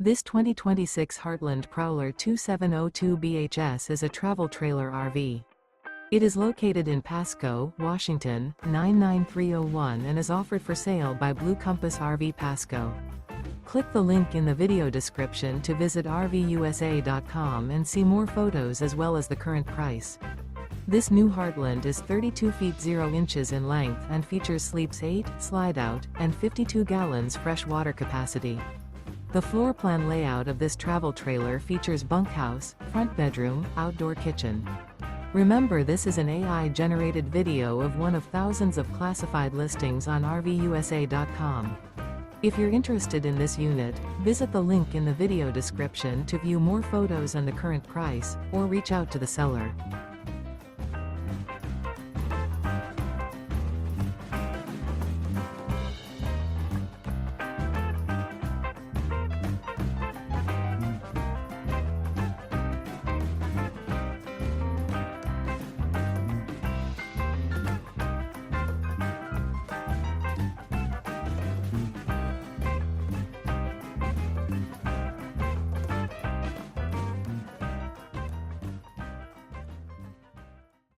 This 2026 Heartland Prowler 2702 BHS is a travel trailer RV. It is located in Pasco, Washington, 99301 and is offered for sale by Blue Compass RV Pasco. Click the link in the video description to visit RVUSA.com and see more photos as well as the current price. This new Heartland is 32 feet 0 inches in length and features sleeps 8, slide-out, and 52 gallons fresh water capacity. The floor plan layout of this travel trailer features bunkhouse, front bedroom, outdoor kitchen. Remember, this is an AI-generated video of one of thousands of classified listings on RVUSA.com. If you're interested in this unit, visit the link in the video description to view more photos and the current price, or reach out to the seller.